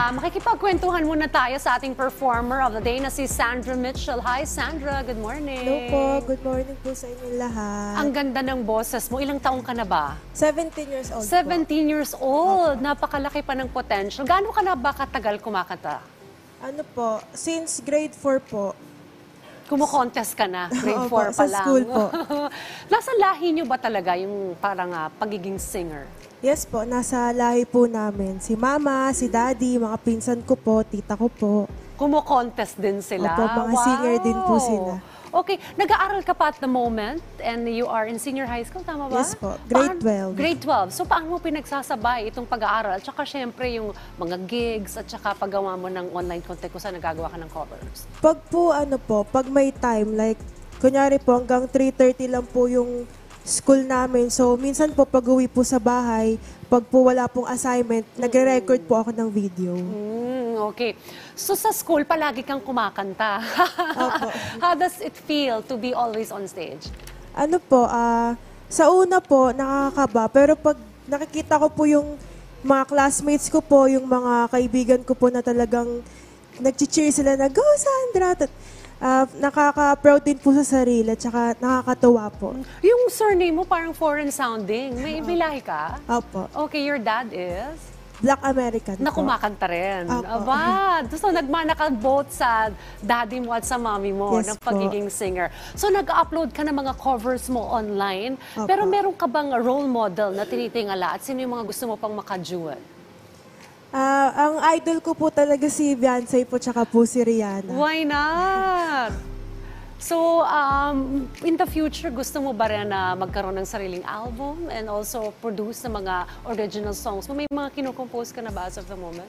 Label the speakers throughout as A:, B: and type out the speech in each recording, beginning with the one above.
A: Makikipagkwentuhan muna tayo sa ating performer of the day na si Sandra Mitchell. Hi Sandra, good morning.
B: Hello po, good morning po sa inyong lahat.
A: Ang ganda ng boses mo. Ilang taong ka na ba?
B: 17 years old
A: 17
B: po.
A: years old. Napakalaki pa ng potential. Gaano ka na ba katagal kumakanta?
B: Ano po, since grade 4 po.
A: Kumo-contest ka na, grade 4
B: Opo,
A: pa
B: sa
A: lang.
B: school po.
A: Nasa lahi niyo ba talaga yung parang pagiging singer?
B: Yes po, nasa lahi po namin. Si mama, si daddy, mga pinsan ko po, tita ko po.
A: Kumo-contest din sila?
B: Opo, mga singer din po sila.
A: Okay, nag-aaral ka pa at the moment and you are in senior high school, tama ba?
B: Yes po, grade 12.
A: Grade 12. So paano mo pinagsasabay itong pag-aaral at saka syempre yung mga gigs at saka paggawa mo ng online content kung saan nagagawa ka ng covers?
B: Pag po, pag may time, like, kunyari po hanggang 3:30 lang po yung school namin. So, minsan po pag-uwi po sa bahay, pag po wala pong assignment, nagre-record po ako ng video.
A: Okay. So sa school, palagi kang kumakanta. How does it feel to be always on stage?
B: Ano po, sa una po, nakakaba. Pero pag nakikita ko po yung mga classmates ko po, yung mga kaibigan ko po na talagang nag-cheer sila na, "Go Sandra!" Nakaka-proud din po sa sarili at saka nakakatuwa po.
A: Yung surname mo parang foreign sounding. May bilahe ka?
B: Opo.
A: Okay, your dad is?
B: Black American
A: Na
B: po.
A: kumakanta rin.
B: Opo.
A: Aba, so nagmana ka both sa daddy mo at sa mommy mo
B: Yes
A: ng pagiging singer. So nag-upload ka ng mga covers mo online.
B: Opo.
A: Pero meron ka bang role model na tinitingala at sino yung mga gusto mo pang maka-duet?
B: Ang idol ko po talaga si Beyonce po tsaka po si Rihanna.
A: Why not? So, in the future, gusto mo ba rin na magkaroon ng sariling album and also produce ng mga original songs mo? May mga kinocompose ka na ba as of the moment?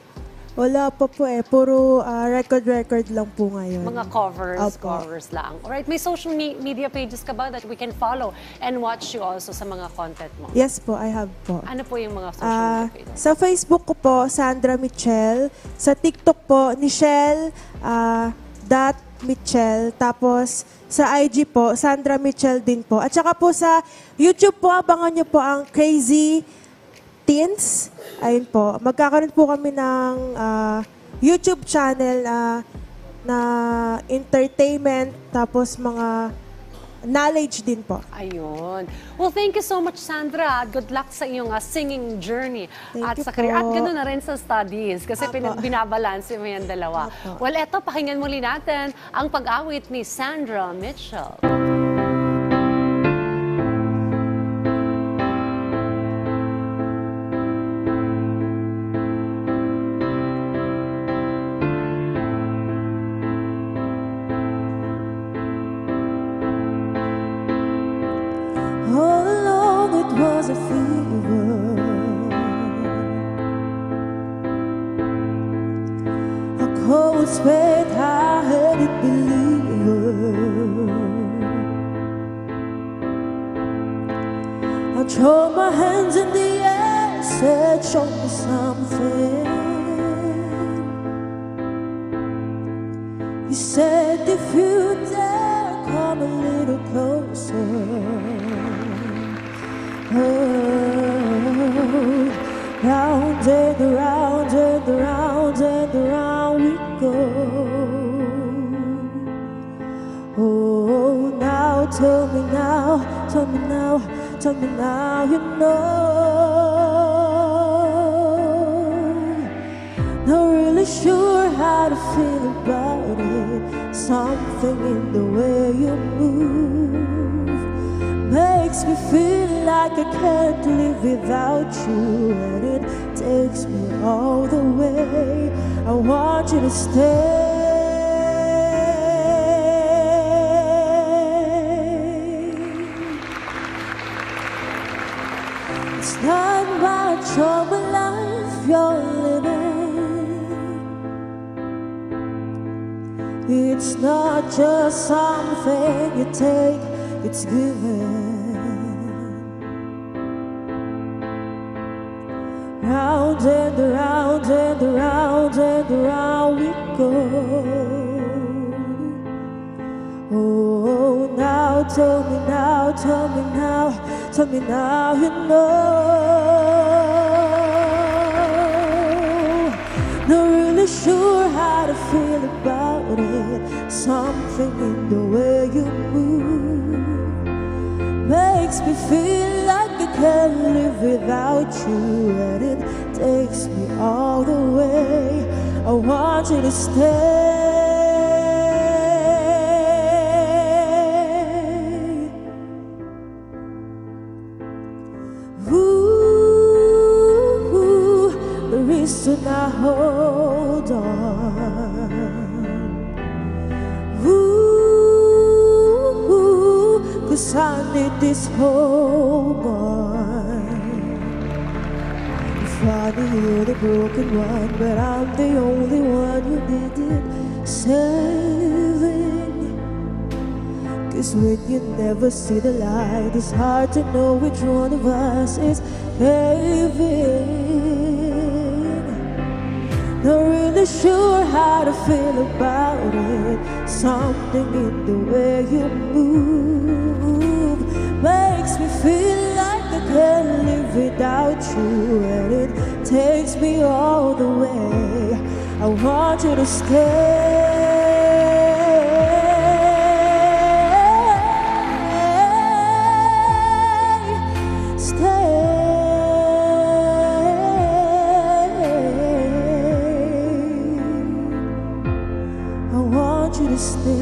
B: Wala pa po puro record lang po ngayon.
A: Mga covers
B: Opo.
A: lang. Alright, may social media pages ka ba that we can follow and watch you also sa mga content mo?
B: Yes po, I have po.
A: Ano po yung mga social media pages?
B: Sa Facebook ko po, Sandra Mitchell. Sa TikTok po, Nichelle Mitchell. Tapos sa IG po, Sandra Mitchell din po. At saka po sa YouTube po, abangan nyo po ang Crazy Teens. Ayun po. Magkakaroon po kami ng YouTube channel na entertainment, tapos mga knowledge din po.
A: Ayun. Well, thank you so much, Sandra. Good luck sa iyong singing journey
B: Thank
A: at
B: you
A: sa career. At
B: po.
A: ganoon na rin sa studies kasi binabalanse mo yan dalawa.
B: Opo.
A: Well, eto, pakinggan muli natin ang pag-awit ni Sandra Mitchell.
B: All along it was a fever, a cold sweat, I had it believer. I threw my hands in the air, said, "Show me something." You said, "If you dare, come a little closer." Oh, round and around and around and around we go. Oh, now tell me now, tell me now, tell me now you know. Not really sure how to feel about it. Something in the way you move makes me feel like I can't live without you, and it takes me all the way. I want you to stay. It's not much of a life you're living. It's not just something you take, it's given. Round and around and around and around we go. Oh, now tell me now, tell me now, tell me now you know. No really sure how to feel about it. Something in the way you move makes me feel like I can't live without you, and it takes me all the way. I want you to stay. Ooh, the reason I hold on. Ooh, 'cause I need this home on. Funny, you're the broken one, but I'm the only one who needed saving. 'Cause when you never see the light, it's hard to know which one of us is caving. Not really sure how to feel about it. Something in the way you move makes me feel like I can't live without you, and it takes me all the way. I want you to stay. I want you to stay.